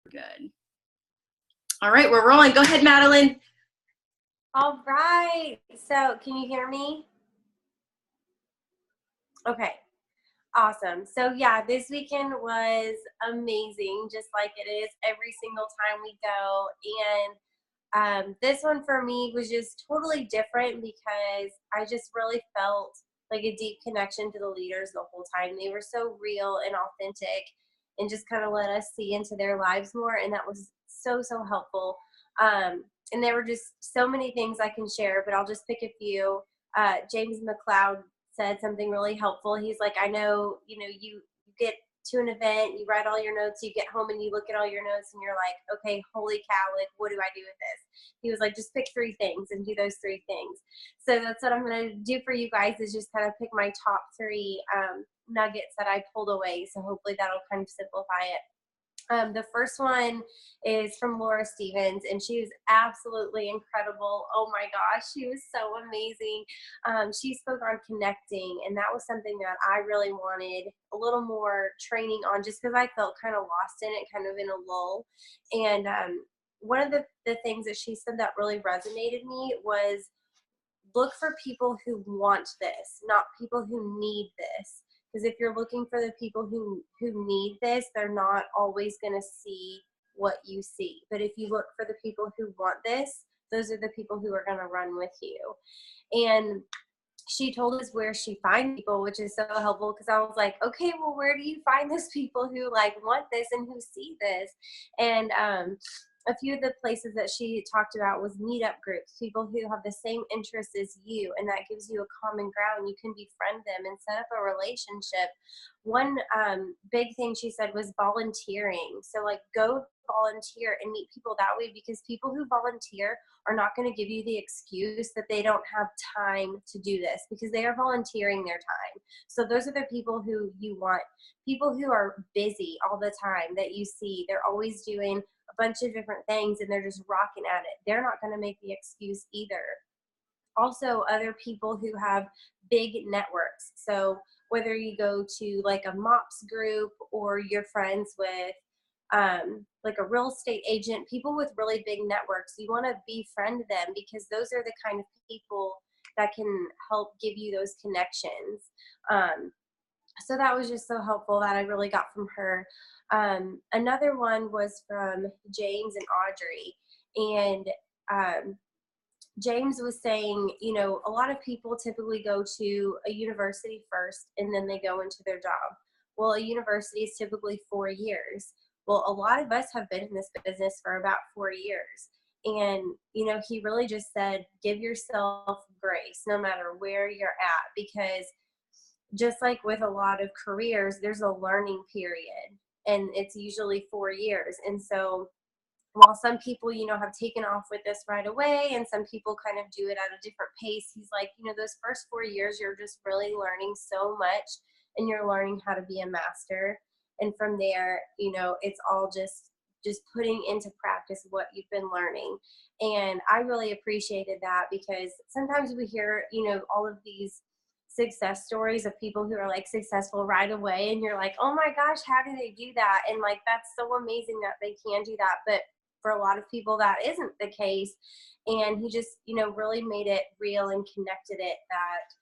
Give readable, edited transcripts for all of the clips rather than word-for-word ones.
Good. All right, we're rolling. Go ahead, Madeline. All right. So can you hear me? Okay. Awesome. So yeah, this weekend was amazing, just like it is every single time we go. And this one for me was just totally different because I just really felt like a deep connection to the leaders the whole time. They were so real and authentic and just kind of let us see into their lives more. And that was so, so helpful. And there were just so many things I can share, but I'll just pick a few. James McLeod said something really helpful. He's like, I know, you get to an event, you write all your notes, you get home and you look at all your notes and you're like, okay, holy cow, like, what do I do with this? He was like, just pick 3 things and do those 3 things. So that's what I'm going to do for you guys, is just kind of pick my top 3 nuggets that I pulled away. So hopefully that'll kind of simplify it. The first one is from Laura Stevens, and she was absolutely incredible. Oh my gosh, she was so amazing. She spoke on connecting, and that was something that I really wanted a little more training on, just because I felt kind of lost in it, kind of in a lull. And one of the things that she said that really resonated me was, look for people who want this, not people who need this. Because if you're looking for the people who need this, they're not always going to see what you see. But if you look for the people who want this, those are the people who are going to run with you. And she told us where she finds people, which is so helpful, because I was like, okay, well, where do you find those people who like want this and who see this? And a few of the places that she talked about was meetup groups, people who have the same interests as you, and that gives you a common ground. You can befriend them and set up a relationship. One big thing she said was volunteering. So like, go volunteer and meet people that way, because people who volunteer are not going to give you the excuse that they don't have time to do this, because they are volunteering their time. So those are the people who you want. People who are busy all the time that you see, they're always doing a bunch of different things and they're just rocking at it. They're not going to make the excuse either. Also, other people who have big networks. So whether you go to like a MOPS group, or you're friends with like a real estate agent, people with really big networks, you want to befriend them, because those are the kind of people that can help give you those connections. So that was just so helpful, that I really got from her. Another one was from James and Audrey. And James was saying, a lot of people typically go to a university first and then they go into their job. Well, a university is typically 4 years. Well, a lot of us have been in this business for about 4 years. And, he really just said, give yourself grace no matter where you're at, because just like with a lot of careers, there's a learning period, and it's usually 4 years. And so while some people, have taken off with this right away, and some people kind of do it at a different pace, he's like, those first 4 years, you're just really learning so much, and you're learning how to be a master. And from there, it's all just putting into practice what you've been learning. And I really appreciated that, because sometimes we hear, all of these success stories of people who are like successful right away, and you're like, oh my gosh, how do they do that? And like, that's so amazing that they can do that. But for a lot of people, that isn't the case. And he just, really made it real and connected it that,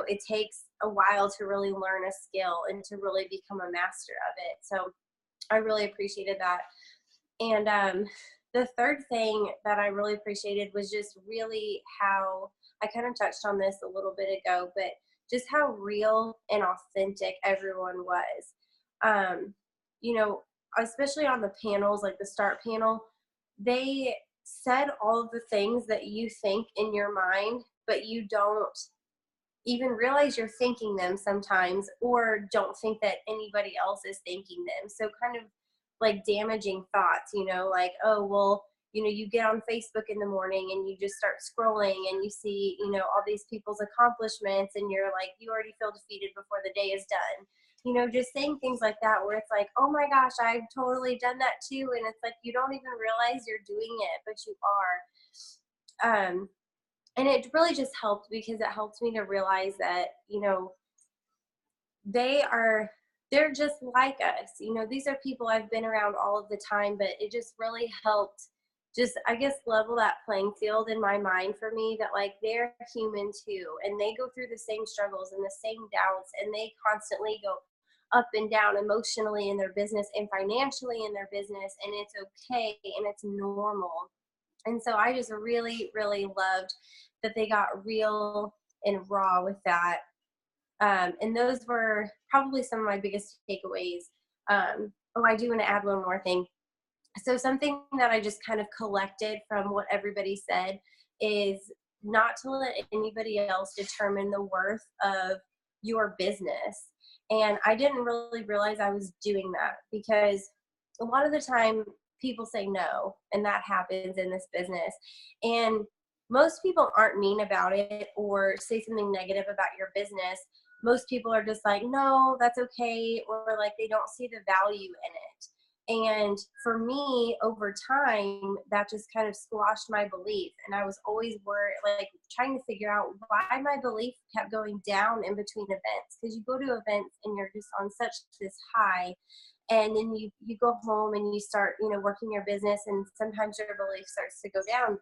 it takes a while to really learn a skill and to really become a master of it. So I really appreciated that. And the third thing that I really appreciated was just really how, I kind of touched on this a little bit ago, but just how real and authentic everyone was. Especially on the panels, like the start panel, they said all of the things that you think in your mind, but you don't even realize you're thinking them sometimes, or don't think that anybody else is thinking them. So kind of like damaging thoughts, like, oh, well, you get on Facebook in the morning and you just start scrolling and you see, all these people's accomplishments, and you're like, you already feel defeated before the day is done. Just saying things like that, where it's like, oh my gosh, I've totally done that too. And it's like, you don't even realize you're doing it, but you are. And it really just helped, because it helped me to realize that, they are they're just like us. You know, these are people I've been around all of the time, but it just really helped just, I guess, level that playing field in my mind for me, that like they're human too, and they go through the same struggles and the same doubts, and they constantly go up and down emotionally in their business and financially in their business, and it's okay and it's normal. And so I just really, really loved that they got real and raw with that. And those were probably some of my biggest takeaways. Oh, I do want to add one more thing. So something that I just kind of collected from what everybody said is not to let anybody else determine the worth of your business. And I didn't really realize I was doing that, because a lot of the time people say no, and that happens in this business. And most people aren't mean about it or say something negative about your business. Most people are just like, no, that's okay, or like they don't see the value in it. And for me, over time, that just kind of squashed my belief. And I was always worried, like trying to figure out why my belief kept going down in between events. Because you go to events and you're just on such this high, and then you go home and you start, you know, working your business, and sometimes your belief starts to go down.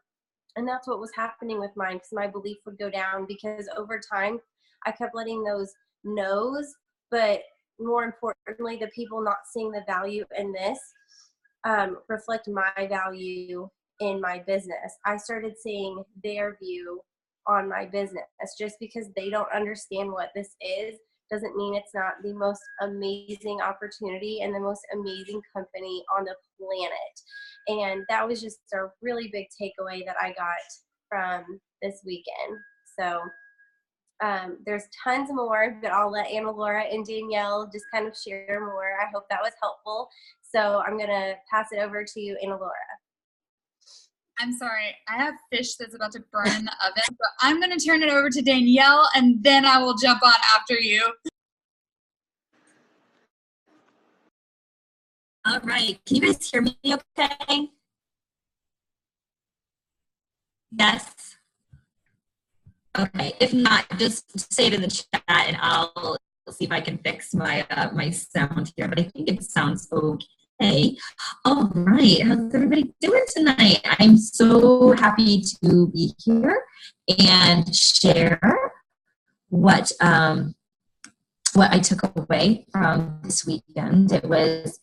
And that's what was happening with mine, because my belief would go down, because over time I kept letting those no's, but more importantly, the people not seeing the value in this reflect my value in my business. I started seeing their view on my business. Just because they don't understand what this is doesn't mean it's not the most amazing opportunity and the most amazing company on the planet. And that was just a really big takeaway that I got from this weekend. So there's tons more, but I'll let Anna Laura and Danielle just kind of share more. I hope that was helpful. So I'm going to pass it over to you, Anna Laura. I'm sorry. I have fish that's about to burn in the oven, but I'm going to turn it over to Danielle, and then I will jump on after you. All right. Can you guys hear me okay? Yes. Okay. If not, just say it in the chat and I'll see if I can fix my my sound here, but I think it sounds okay. All right. How's everybody doing tonight? I'm so happy to be here and share what I took away from this weekend. It was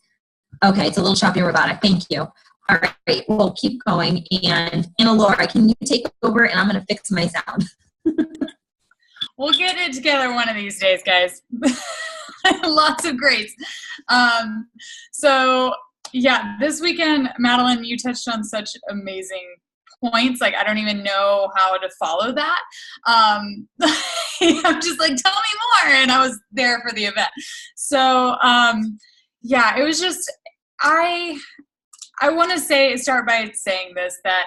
okay. It's a little choppy and robotic. Thank you. All right. We'll keep going. And Anna Laura, can you take over? And I'm going to fix my sound. We'll get it together one of these days, guys. Lots of greats. So yeah, this weekend, Madeline, you touched on such amazing points. Like, I don't even know how to follow that. I'm just like, tell me more. And I was there for the event. So yeah, it was just, I want to start by saying this, that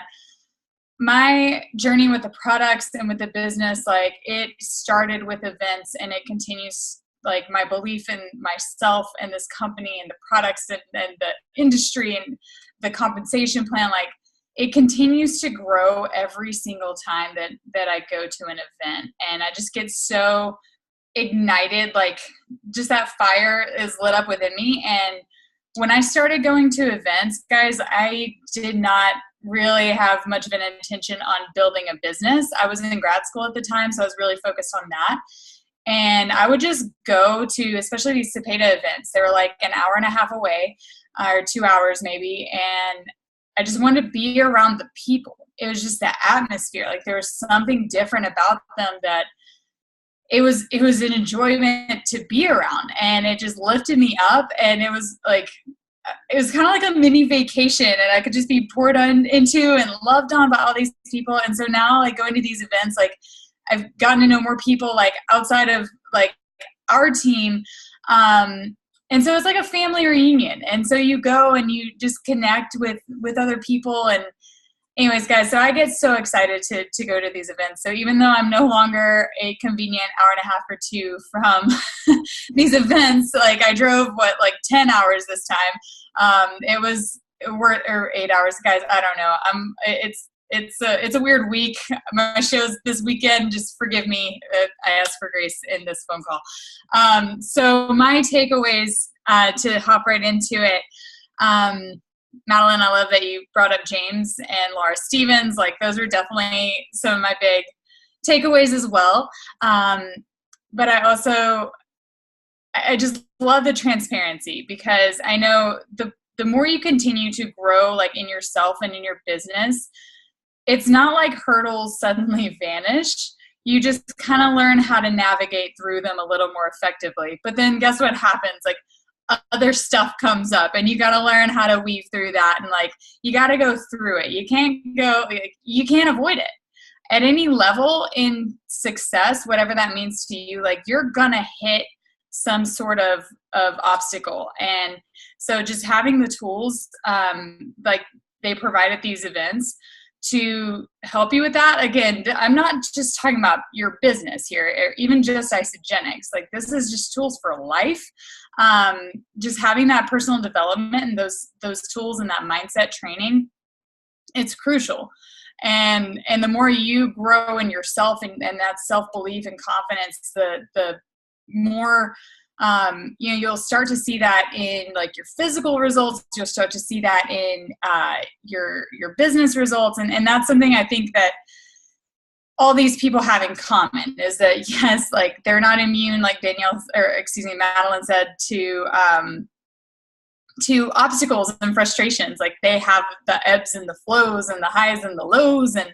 my journey with the products and with the business, like, it started with events and it continues, like, my belief in myself and this company and the products and the industry and the compensation plan, like, it continues to grow every single time that I go to an event. And I just get so ignited, like, just that fire is lit up within me. And when I started going to events, guys, I did not really have much of an intention on building a business. I was in grad school at the time, so I was really focused on that. And I would just go to, especially these Cepeda events. They were like an hour and a half away, or 2 hours maybe. And I just wanted to be around the people. It was just the atmosphere. Like, there was something different about them that it was an enjoyment to be around, and it just lifted me up. And it was like, it was kind of like a mini vacation, and I could just be poured into and loved on by all these people. And so now, like, going to these events, like, I've gotten to know more people, like, outside of, like, our team. And so it's like a family reunion. And so you go and you just connect with other people. And anyways, guys, so I get so excited to go to these events. So even though I'm no longer a convenient hour and a half or two from these events, like, I drove, 10 hours this time. It was, or 8 hours, guys. I don't know. it's a weird week. My show's this weekend. Just forgive me. I ask for grace in this phone call. So my takeaways, to hop right into it. Madeline, I love that you brought up James and Laura Stevens. Like, those are definitely some of my big takeaways as well. But I just love the transparency, because I know the more you continue to grow, like, in yourself and in your business, it's not like hurdles suddenly vanish. You just kind of learn how to navigate through them a little more effectively. But then guess what happens? Like, other stuff comes up, and you got to learn how to weave through that. And like, you got to go through it. You can't avoid it. At any level in success, whatever that means to you, like, you're gonna hit some sort of obstacle. And so just having the tools, like they provide at these events, to help you with that. Again, I'm not just talking about your business here, or even just Isogenics. Like, this is just tools for life. Just having that personal development and those tools and that mindset training, it's crucial. And the more you grow in yourself and that self-belief and confidence, the more you'll start to see that in like your physical results. You'll start to see that in your business results, and that's something I think that all these people have in common, is that, yes, like, they're not immune, like Madeline said, to obstacles and frustrations. Like, they have the ebbs and the flows and the highs and the lows, and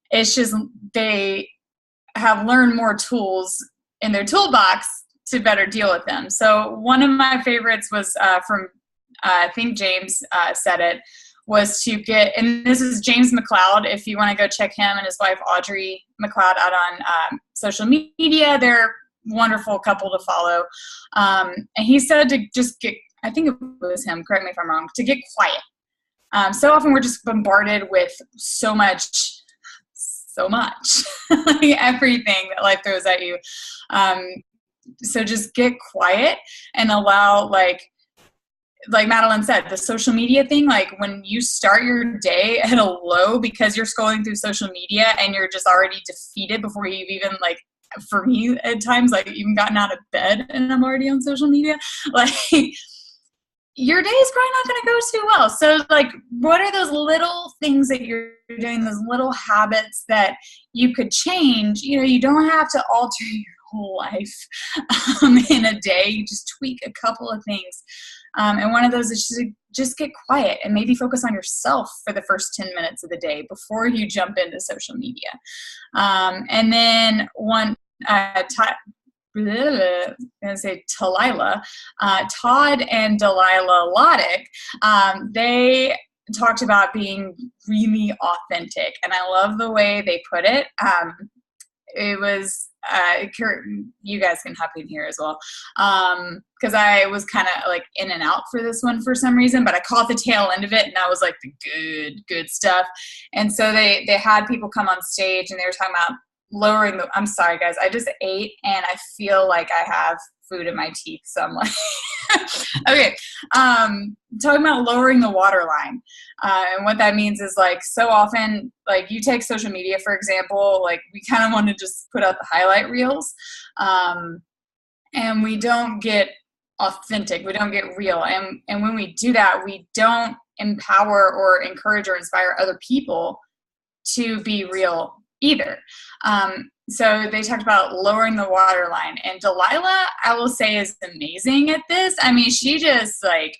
it's just, they have learned more tools in their toolbox to better deal with them. So one of my favorites was from, I think James said it, was to get, and this is James McLeod. If you want to go check him and his wife Audrey McLeod out on social media, they're a wonderful couple to follow. And he said to just get, I think it was him, correct me if I'm wrong, to get quiet. So often we're just bombarded with so much, like everything that life throws at you. So just get quiet and allow, like Madeline said, the social media thing, like, when you start your day at a low because you're scrolling through social media and you're just already defeated before you've even, like, for me at times, like, even gotten out of bed and I'm already on social media, like, your day is probably not going to go too well. So, like, what are those little things that you're doing, those little habits that you could change? You don't have to alter your whole life in a day. You just tweak a couple of things. And one of those is just get quiet and maybe focus on yourself for the first 10 minutes of the day before you jump into social media. And then one, I'm going to say Talila, Todd and Delilah Loddick, they talked about being really authentic. And I love the way they put it. It was, you guys can hop in here as well, because I was kind of like in and out for this one for some reason, but I caught the tail end of it, and that was like the good stuff. And so they had people come on stage, and they were talking about lowering the, I'm sorry guys, I just ate and I feel like I have food in my teeth, so I'm like okay, talking about lowering the waterline, and what that means is, like, so often, like, you take social media for example, like, we kind of want to just put out the highlight reels, and we don't get authentic, we don't get real, and when we do that, we don't empower or encourage or inspire other people to be real either. So they talked about lowering the waterline, and Delilah, I will say, is amazing at this. I mean, she just, like,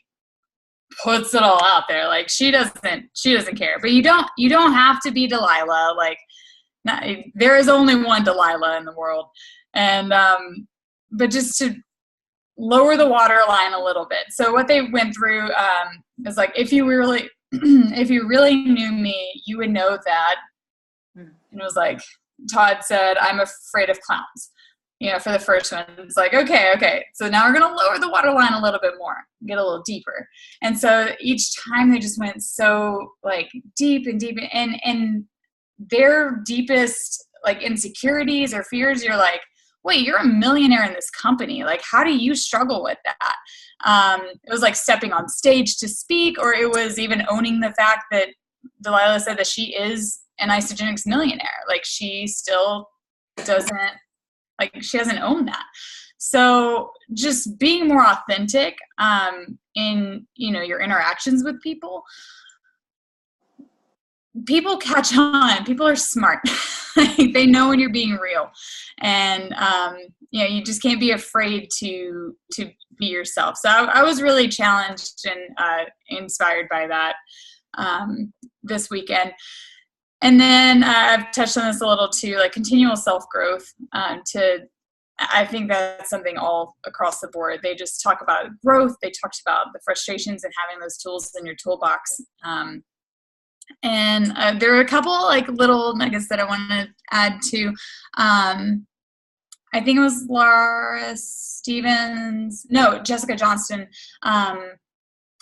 puts it all out there. Like, she doesn't care, but you don't have to be Delilah. Like, there is only one Delilah in the world. And, but just to lower the waterline a little bit. So what they went through, is like, if you really knew me, you would know that. And it was like, Todd said, I'm afraid of clowns, for the first one. It's like, okay. So now we're going to lower the waterline a little bit more, get a little deeper. And so each time they just went so, like, deep and deep, and their deepest, like, insecurities or fears, you're like, wait, you're a millionaire in this company. Like, how do you struggle with that? It was like stepping on stage to speak, or it was even owning the fact that Delilah said that she is an Isogenics millionaire. Like she still doesn't, like she hasn't owned that. So just being more authentic in, your interactions with people. People catch on. People are smart. Like, they know when you're being real, and you just can't be afraid to be yourself. So I was really challenged and inspired by that this weekend. And then I've touched on this a little too, like continual self-growth. I think that's something all across the board. They just talk about growth. They talked about the frustrations and having those tools in your toolbox. And there are a couple like little nuggets that I want to add to. I think it was Jessica Johnston.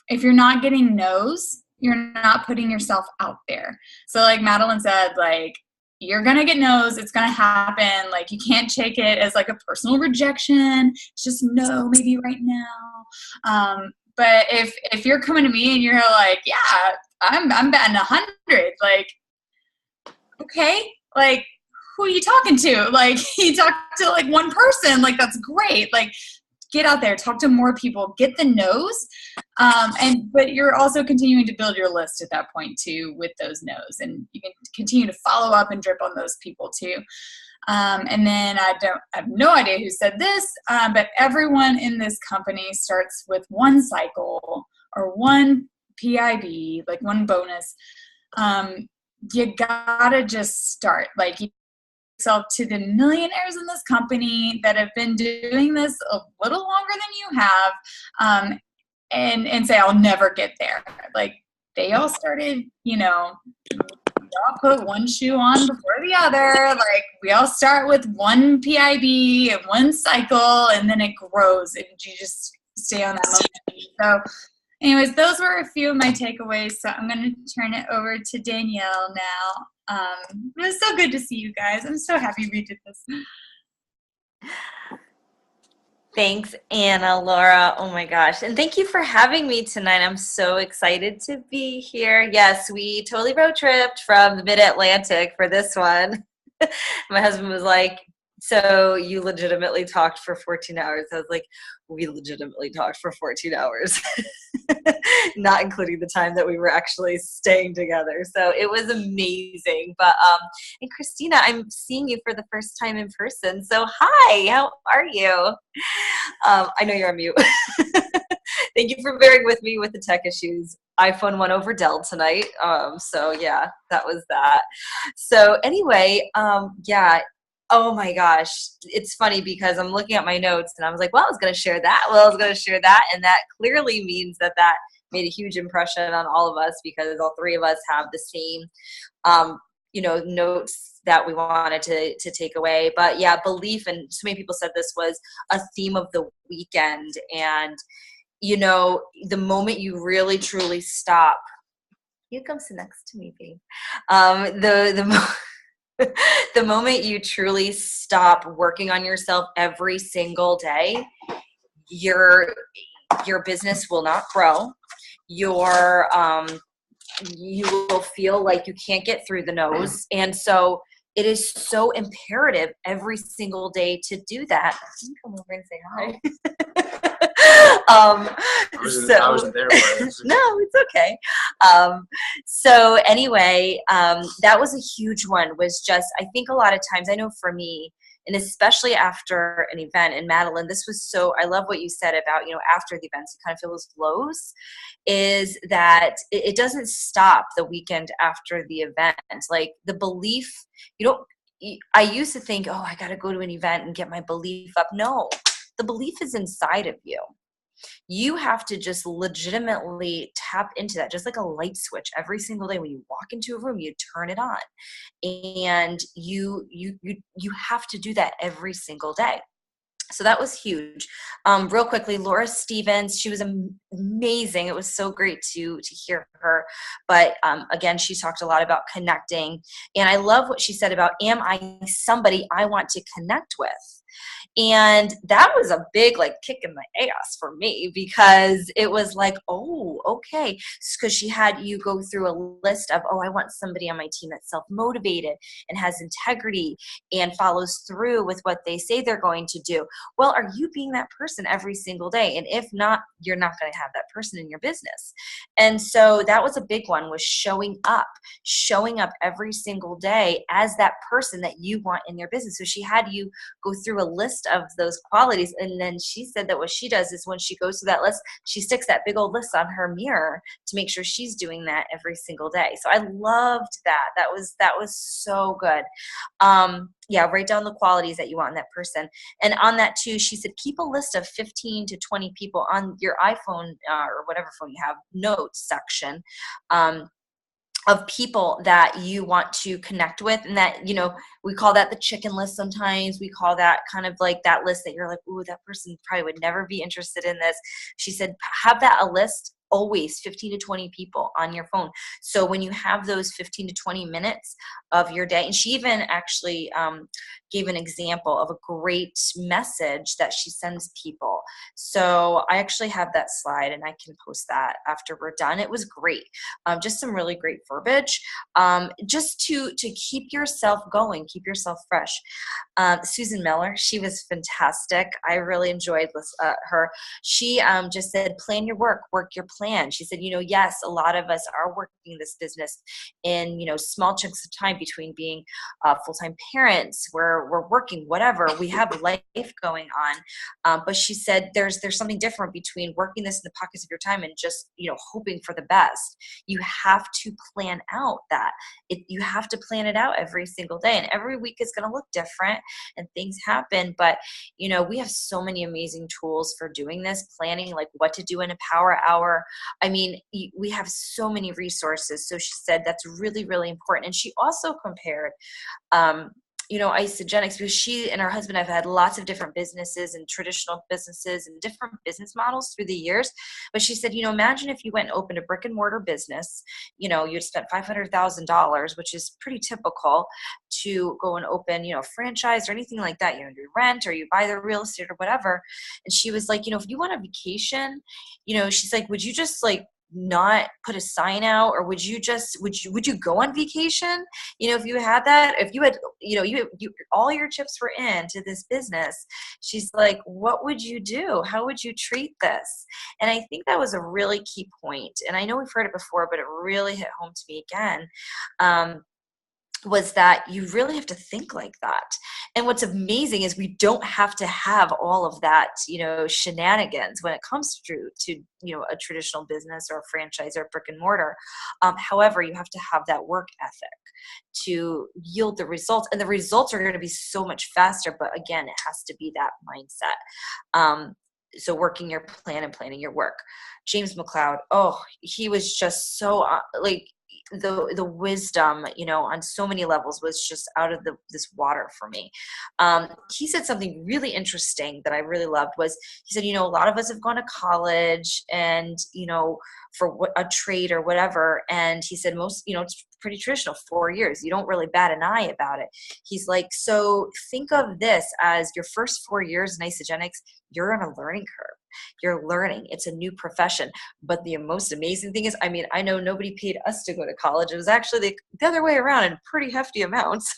If you're not getting no's, you're not putting yourself out there. So like Madeline said, like, you're going to get no's. It's going to happen. Like, you can't take it as like a personal rejection. It's just no, maybe right now. But if you're coming to me and you're like, yeah, I'm batting 100, like, okay, like, who are you talking to? Like, you talk to like one person, like, that's great. Like, get out there, talk to more people, get the no's. But you're also continuing to build your list at that point too with those no's, and you can continue to follow up and drip on those people too. And then I have no idea who said this, but everyone in this company starts with one cycle or one PIB, like one bonus. You gotta just start. Like, you yourself to the millionaires in this company that have been doing this a little longer than you have, and say, I'll never get there. Like, they all started, we all put one shoe on before the other. Like, we all start with one PIB and one cycle, and then it grows, and you just stay on that momentum. So anyways, those were a few of my takeaways. So I'm going to turn it over to Danielle now. It was so good to see you guys. I'm so happy we did this. Thanks, Anna, Laura. Oh my gosh. And thank you for having me tonight. I'm so excited to be here. Yes, we totally road tripped from the mid-Atlantic for this one. My husband was like, so you legitimately talked for 14 hours. I was like, we legitimately talked for 14 hours, not including the time that we were actually staying together. So it was amazing. But, and Christina, I'm seeing you for the first time in person. So hi, how are you? I know you're on mute. Thank you for bearing with me with the tech issues. iPhone won over Dell tonight. So yeah, that was that. So anyway, yeah. Oh my gosh. It's funny because I'm looking at my notes and I was like, well, I was going to share that. And that clearly means that made a huge impression on all of us, because all three of us have the same, notes that we wanted to take away. But yeah, belief, and so many people said this was a theme of the weekend. And, the moment you really, truly stop, you come sit next to me, babe. The moment you truly stop working on yourself every single day, your business will not grow. You will feel like you can't get through the no's. And so it is so imperative every single day to do that. Come over and say hi. I wasn't there. No, it's okay. So anyway, that was a huge one. Was just, I think a lot of times, I know for me, and especially after an event, and Madeline, this was so, I love what you said about, after the events, you kind of feel those lows, is that it doesn't stop the weekend after the event. Like, the belief, I used to think, oh, I got to go to an event and get my belief up. No, the belief is inside of you. You have to just legitimately tap into that, just like a light switch. Every single day when you walk into a room, you turn it on, and you have to do that every single day. So that was huge. Real quickly, Laura Stevens, she was amazing. It was so great to hear her. But again, she talked a lot about connecting. And I love what she said about, am I somebody I want to connect with? And that was a big like kick in the ass for me, because it was like, oh, okay. Because she had you go through a list of, oh, I want somebody on my team that's self-motivated and has integrity and follows through with what they say they're going to do. Well, are you being that person every single day? And if not, you're not going to have that person in your business. And so that was a big one, was showing up every single day as that person that you want in your business. So she had you go through a list of those qualities. And then she said that what she does is when she goes through that list, she sticks that big old list on her mirror to make sure she's doing that every single day. So I loved that. That was so good. Yeah, write down the qualities that you want in that person. And on that too, she said, keep a list of 15 to 20 people on your iPhone or whatever phone you have, notes section, of people that you want to connect with. And that, you know, we call that the chicken list sometimes. We call that kind of like that list that you're like, ooh, that person probably would never be interested in this. She said, have that a list, always 15 to 20 people on your phone. So when you have those 15 to 20 minutes of your day, and she even actually gave an example of a great message that she sends people. So I actually have that slide and I can post that after we're done. It was great. Just some really great verbiage, just to keep yourself going, keep yourself fresh. Susan Miller, she was fantastic. I really enjoyed her. She just said, plan your work your plan. She said, you know, yes, a lot of us are working this business in, you know, small chunks of time between being full-time parents, we're working, whatever, we have life going on. But she said, there's something different between working this in the pockets of your time and just, you know, hoping for the best. You have to plan out that. You have to plan it out every single day. And every week is going to look different and things happen. But, you know, we have so many amazing tools for doing this, planning, like what to do in a power hour. I mean, we have so many resources. So she said that's really, really important. And she also compared, you know, Isagenix, because she and her husband have had lots of different businesses and traditional businesses and different business models through the years. But she said, you know, imagine if you went and opened a brick and mortar business, you know, you'd spent $500,000, which is pretty typical, to go and open, you know, a franchise or anything like that. You know, you rent or you buy the real estate or whatever. And she was like, you know, if you want a vacation, you know, she's like, would you just like not put a sign out, or would you go on vacation? You know, if you had that, if you had, you know, you all your chips were into this business, she's like, what would you do? How would you treat this? And I think that was a really key point. And I know we've heard it before, but it really hit home to me again. Was that you really have to think like that. And what's amazing is we don't have to have all of that, you know, shenanigans when it comes to you know, a traditional business or a franchise or brick and mortar. However, you have to have that work ethic to yield the results, and the results are going to be so much faster. But again, it has to be that mindset. So working your plan and planning your work. James McLeod, oh, he was just so like, the wisdom, you know, on so many levels was just out of this water for me. He said something really interesting that I really loved. Was he said, you know, a lot of us have gone to college and, you know, for a trade or whatever. And he said most, you know, it's pretty traditional, 4 years. You don't really bat an eye about it. He's like, so think of this as your first 4 years in Isagenix, you're on a learning curve. You're learning. It's a new profession. But the most amazing thing is, I mean, I know nobody paid us to go to college. It was actually the other way around in pretty hefty amounts.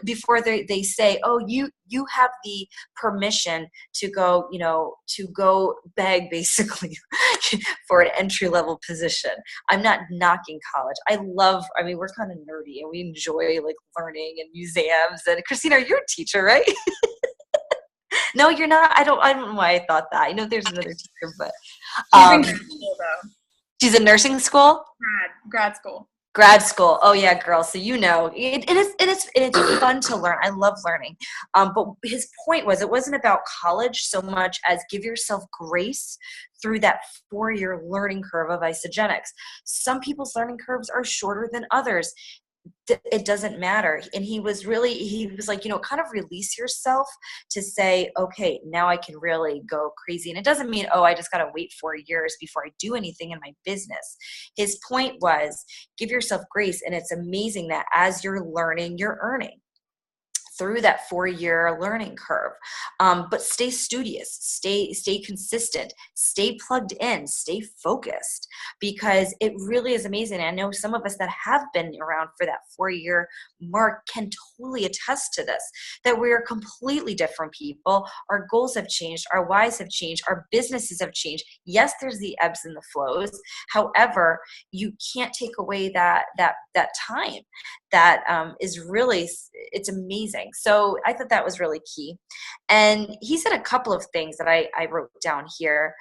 Before they say, oh, you have the permission to go, you know, to go beg basically for an entry-level position. I'm not knocking college. I mean, we're kind of nerdy and we enjoy like learning and museums. And Christina, you're a teacher, right? No, you're not. I don't know why I thought that. I know there's another teacher, but She's in grad school though. She's in nursing school? Grad school. Grad school. Oh yeah, girl. So you know, it's fun to learn. I love learning. But his point was, it wasn't about college so much as give yourself grace through that 4-year learning curve of Isagenix. Some people's learning curves are shorter than others. It doesn't matter. And he was like, you know, kind of release yourself to say, okay, now I can really go crazy. And it doesn't mean, oh, I just got to wait 4 years before I do anything in my business. His point was, give yourself grace. And it's amazing that as you're learning, you're earning. through that 4-year learning curve. But stay studious, stay consistent, stay plugged in, stay focused, because it really is amazing. I know some of us that have been around for that 4-year mark can totally attest to this, that we are completely different people. Our goals have changed, our whys have changed, our businesses have changed. Yes, there's the ebbs and the flows. However, you can't take away that time that is really, it's amazing. So I thought that was really key. And he said a couple of things that I wrote down here.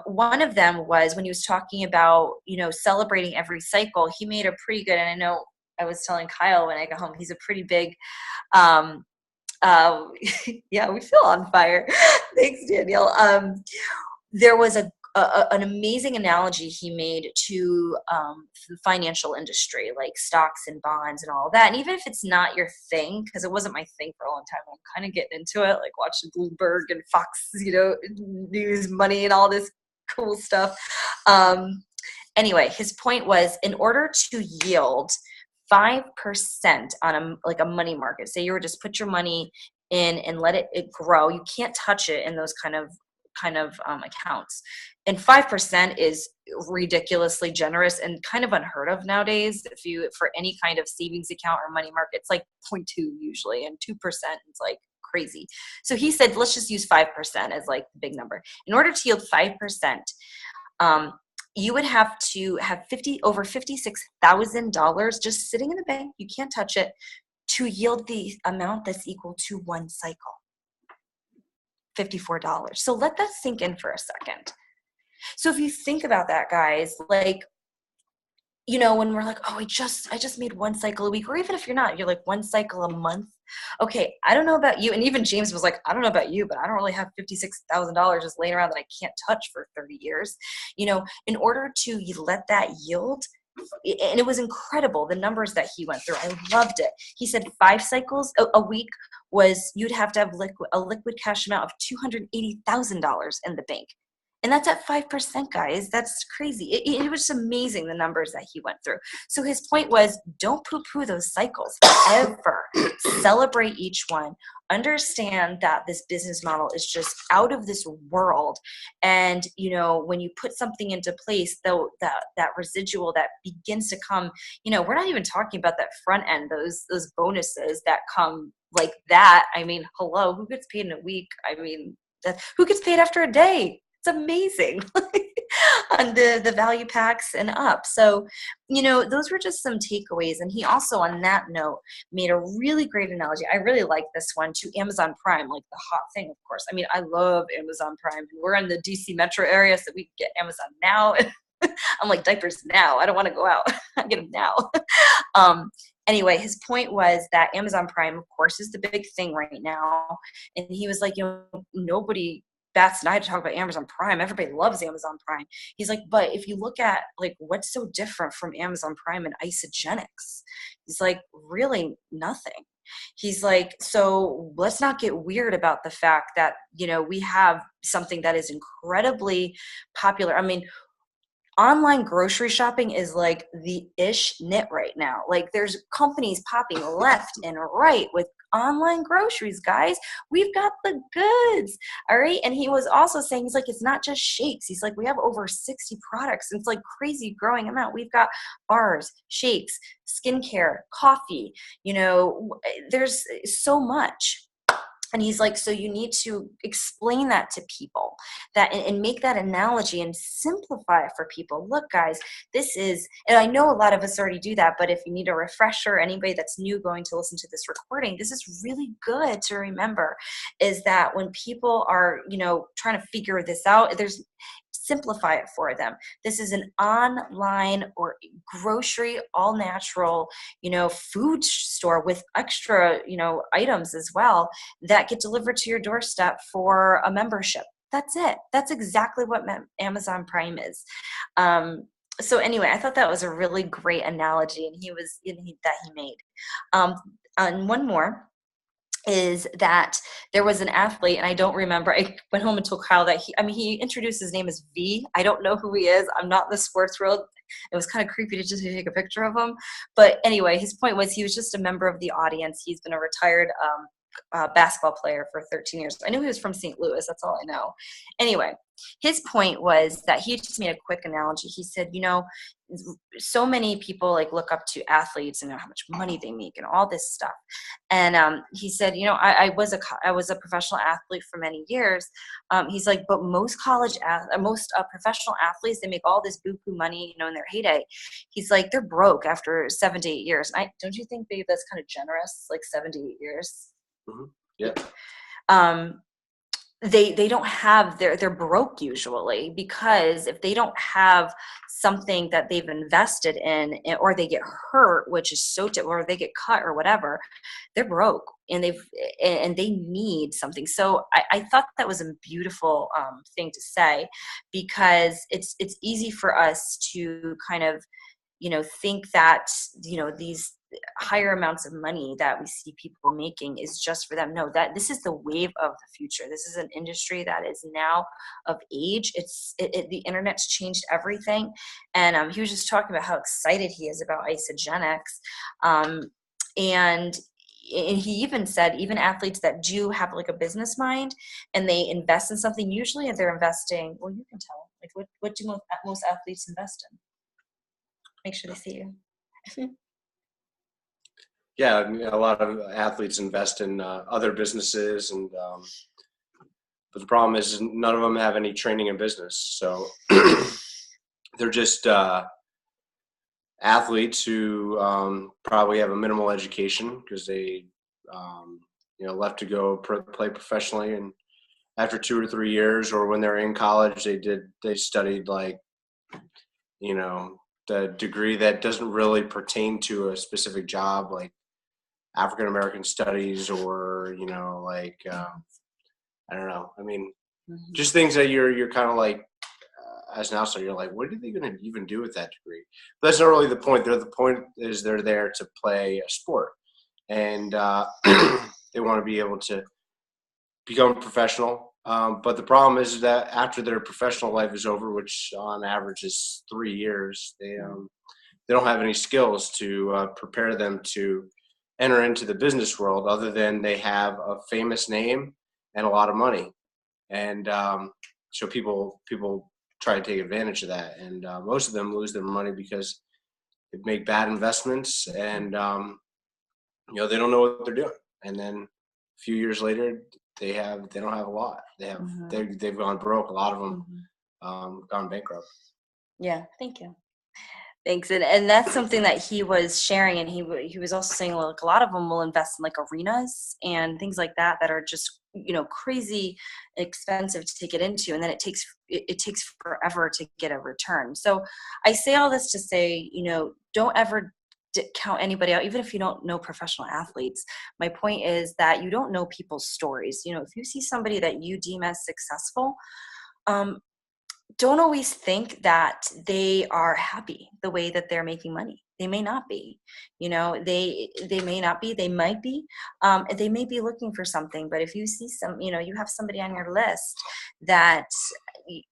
One of them was when he was talking about, celebrating every cycle. He made a pretty good, and I know I was telling Kyle when I got home, he's a pretty big, yeah, we feel on fire. Thanks, Daniel. There was an amazing analogy he made to the financial industry, like stocks and bonds and all that. And even if it's not your thing, because it wasn't my thing for a long time, I'm kind of getting into it, like watching Bloomberg and Fox, News, Money, and all this cool stuff. Anyway, his point was, in order to yield 5% on a money market, say you were just put your money in and let it grow, you can't touch it in those kind of accounts. And 5% is ridiculously generous and kind of unheard of nowadays. For any kind of savings account or money market, it's like 0.2 usually, and 2% is like crazy. So he said, let's just use 5% as like the big number. In order to yield 5%, you would have to have over $56,000 just sitting in the bank. You can't touch it, to yield the amount that's equal to one cycle. $54. So let that sink in for a second. So if you think about that, guys, like, when we're like, oh, I just made one cycle a week, or even if you're not, you're like one cycle a month. Okay, I don't know about you. And even James was like, I don't know about you, but I don't really have $56,000 just laying around that I can't touch for 30 years. In order to let that yield, and it was incredible, the numbers that he went through. I loved it. He said 5 cycles a week was, you'd have to have a liquid cash amount of $280,000 in the bank. And that's at 5%, guys. That's crazy. It was amazing, the numbers that he went through. So his point was, don't poo-poo those cycles ever. Celebrate each one. Understand that this business model is just out of this world. And, when you put something into place, though, that residual that begins to come, we're not even talking about that front end, those bonuses that come like that. I mean, hello, who gets paid in a week? I mean, who gets paid after a day? It's amazing. On the value packs and up. So, those were just some takeaways. And he also, on that note, made a really great analogy. I really like this one, to Amazon Prime, like the hot thing, of course. I mean, I love Amazon Prime. We're in the DC metro area, so we can get Amazon now. I'm like, diapers now. I don't want to go out. I get them now. Anyway, his point was that Amazon Prime, of course, is the big thing right now. And he was like, nobody bats an eye to talk about Amazon Prime. Everybody loves Amazon Prime. He's like, but if you look at like what's so different from Amazon Prime and Isogenics, he's like, really nothing. He's like, so let's not get weird about the fact that, we have something that is incredibly popular. I mean, online grocery shopping is like the ish knit right now. Like, there's companies popping left and right with online groceries, guys. We've got the goods. All right. And he was also saying, he's like, it's not just shakes. He's like, we have over 60 products. It's like crazy growing amount. We've got bars, shakes, skincare, coffee, there's so much. And he's like, so you need to explain that to people, that and make that analogy and simplify it for people. Look, guys, this is, and I know a lot of us already do that, but if you need a refresher, anybody that's new going to listen to this recording, this is really good to remember, is that when people are, trying to figure this out, simplify it for them. This is an online or grocery, all natural, food store with extra, items as well that get delivered to your doorstep for a membership. That's it. That's exactly what Amazon Prime is. So anyway, I thought that was a really great analogy, and that he made. And one more. is that there was an athlete, and I don't remember, I went home and told Kyle that he introduced his name as V. I don't know who he is. I'm not in the sports world. It was kind of creepy to just take a picture of him. But anyway, his point was he was just a member of the audience. He's been a retired basketball player for 13 years. I knew he was from St. Louis. That's all I know. Anyway, his point was that he just made a quick analogy. He said, so many people like look up to athletes and know how much money they make and all this stuff. And he said, I was a professional athlete for many years. He's like, but most professional athletes, they make all this buku money, in their heyday. He's like, they're broke after 7 to 8 years. And don't you think, babe, that's kind of generous? Like 7 to 8 years. Mm-hmm. Yeah. They don't have they're broke usually, because if they don't have something that they've invested in, or they get hurt, which is or they get cut or whatever, they're broke, and they need something. So I thought that was a beautiful thing to say, because it's easy for us to kind of think that these higher amounts of money that we see people making is just for them. No, that this is the wave of the future. This is an industry that is now of age. The internet's changed everything. And he was just talking about how excited he is about isogenics. And he even said, even athletes that do have like a business mind and they invest in something, usually they're investing, well, you can tell, like what do most athletes invest in? Make sure they see you. Yeah, a lot of athletes invest in other businesses, and but the problem is none of them have any training in business. So they're just athletes who probably have a minimal education, because they left to go play professionally, and after 2 or 3 years, or when they're in college, they studied like the degree that doesn't really pertain to a specific job, like African American studies, or I don't know. I mean, just things that you're kind of like, as an outsider, you're like, what are they going to even do with that degree? But that's not really the point. The point is they're there to play a sport, and they want to be able to become professional. But the problem is that after their professional life is over, which on average is 3 years, they don't have any skills to prepare them to enter into the business world, other than they have a famous name and a lot of money. And so people try to take advantage of that. And most of them lose their money because they make bad investments, and they don't know what they're doing. And then a few years later, they don't have a lot. They've gone broke. A lot of them gone bankrupt. Yeah, thank you. Thanks. And that's something that he was sharing, and he was also saying, like, a lot of them will invest in like arenas and things like that are just crazy expensive to get into, and then it takes forever to get a return. So I say all this to say, don't ever count anybody out, even if you don't know professional athletes. My point is that you don't know people's stories. If you see somebody that you deem as successful, don't always think that they are happy the way that they're making money. They may not be, they may not be, they might be, they may be looking for something. But if you see you have somebody on your list that,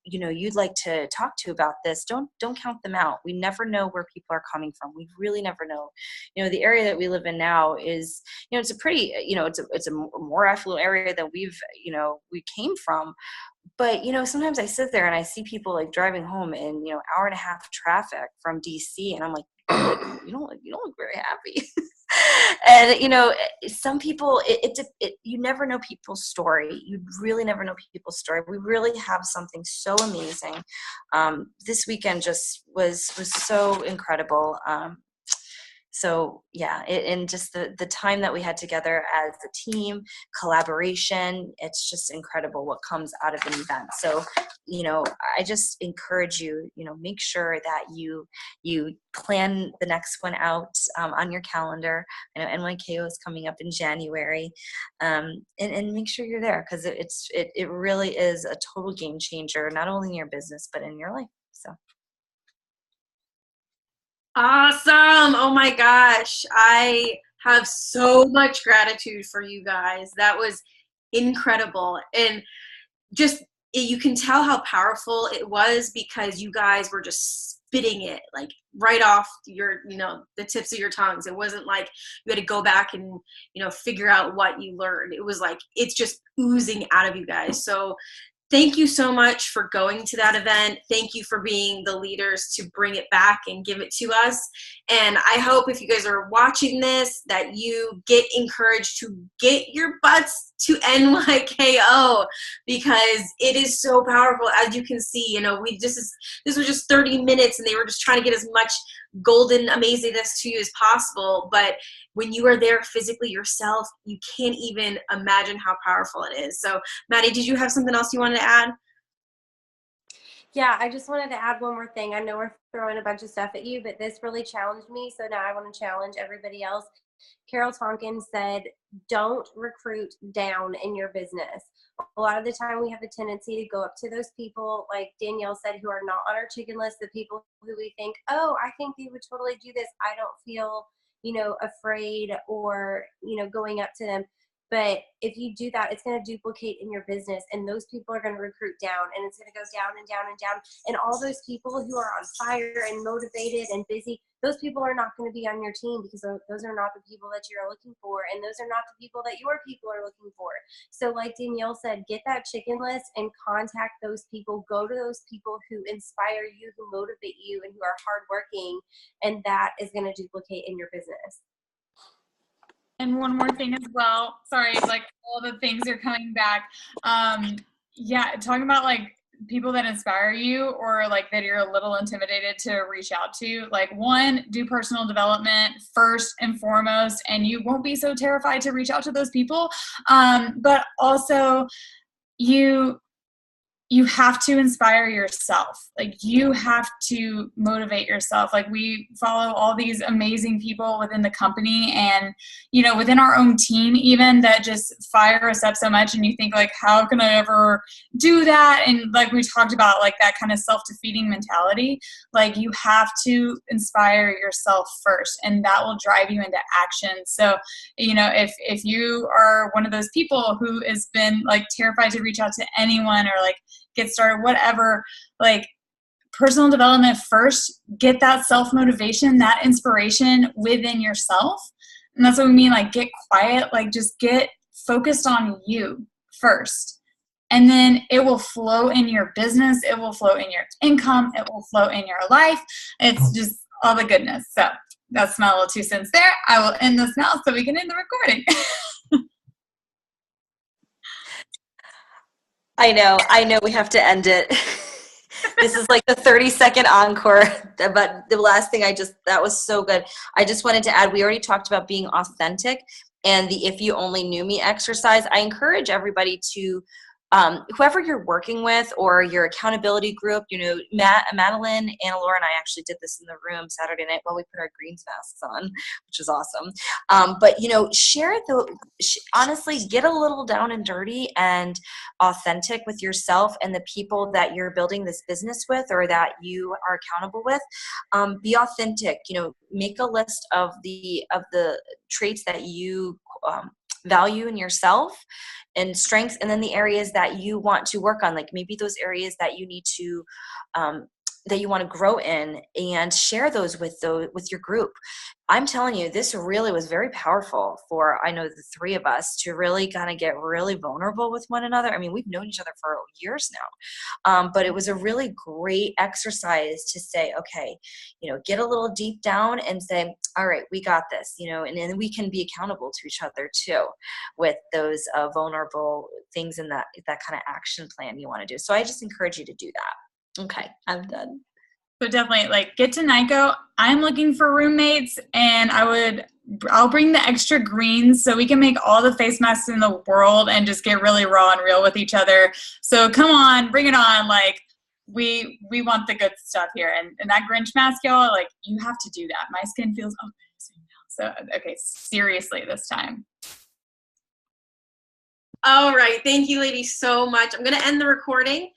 you'd like to talk to about this, don't count them out. We never know where people are coming from. We really never know. The area that we live in now is, it's a pretty, it's a more affluent area than we came from. But, sometimes I sit there and I see people like driving home in, hour and a half traffic from DC, and I'm like, you don't look very happy. And, some people, you never know people's story. You really never know people's story. We really have something so amazing. This weekend just was so incredible. So yeah, and just the time that we had together as a team, collaboration, it's just incredible what comes out of an event. So, I just encourage you, make sure that you plan the next one out on your calendar. I know NYKO is coming up in January, and make sure you're there, because it really is a total game changer, not only in your business, but in your life. So. Awesome. Oh my gosh. I have so much gratitude for you guys. That was incredible. And just, you can tell how powerful it was because you guys were just spitting it like right off your, the tips of your tongues. It wasn't like you had to go back and, figure out what you learned. It was like, it's just oozing out of you guys. So thank you so much for going to that event. Thank you for being the leaders to bring it back and give it to us. And I hope if you guys are watching this, that you get encouraged to get your butts to NYKO, because it is so powerful. As you can see, this was just 30 minutes and they were just trying to get as much golden amazingness to you as possible. But when you are there physically yourself, you can't even imagine how powerful it is. So Maddie, did you have something else you wanted to add? Yeah, I just wanted to add one more thing. I know we're throwing a bunch of stuff at you, but this really challenged me. So now I want to challenge everybody else. Carol Tonkin said, don't recruit down in your business. A lot of the time we have a tendency to go up to those people, like Danielle said, who are not on our chicken list, the people who we think, oh, I think they would totally do this. I don't feel, afraid or, going up to them. But if you do that, it's going to duplicate in your business, and those people are going to recruit down, and it's going to go down and down and down. And all those people who are on fire and motivated and busy, those people are not going to be on your team, because those are not the people that you're looking for, and those are not the people that your people are looking for. So like Danielle said, get that chicken list and contact those people. Go to those people who inspire you, who motivate you, and who are hardworking, and that is going to duplicate in your business. And one more thing as well. Sorry, like all the things are coming back. Yeah, talking about like people that inspire you or like that you're a little intimidated to reach out to. Like, one, do personal development first and foremost, and you won't be so terrified to reach out to those people. But also you have to inspire yourself. Like, you have to motivate yourself. Like, we follow all these amazing people within the company and, within our own team even, that just fire us up so much. And you think like, how can I ever do that? And like we talked about, like that kind of self-defeating mentality, like you have to inspire yourself first, and that will drive you into action. So, if you are one of those people who has been like terrified to reach out to anyone or like get started, whatever, like personal development first, get that self-motivation, that inspiration within yourself. And that's what we mean, like get quiet, like just get focused on you first. And then it will flow in your business. It will flow in your income. It will flow in your life. It's just all the goodness. So that's my little 2 cents there. I will end this now so we can end the recording. I know we have to end it. This is like the 30-second encore, but the last thing that was so good. I just wanted to add, we already talked about being authentic and the if you only knew me exercise. I encourage everybody to, whoever you're working with or your accountability group, Madeline, Anna Laura, and I actually did this in the room Saturday night while we put our greens masks on, which was awesome. But, share honestly, get a little down and dirty and authentic with yourself and the people that you're building this business with or that you are accountable with. Be authentic, make a list of the traits that you value in yourself and strengths, and then the areas that you want to work on, like maybe those areas that you need to that you want to grow in, and share those with your group. I'm telling you, this really was very powerful for, I know, the three of us to really kind of get really vulnerable with one another. I mean, we've known each other for years now, but it was a really great exercise to say, okay, get a little deep down and say, all right, we got this, and then we can be accountable to each other too with those vulnerable things and that kind of action plan you want to do. So I just encourage you to do that. Okay, I'm done. So definitely, like, get to NICO. I'm looking for roommates, and I'll bring the extra greens so we can make all the face masks in the world and just get really raw and real with each other. So come on, bring it on. Like, we want the good stuff here. And that Grinch mask, y'all, like, you have to do that. My skin feels amazing now. So, okay, seriously this time. All right. Thank you, ladies, so much. I'm going to end the recording.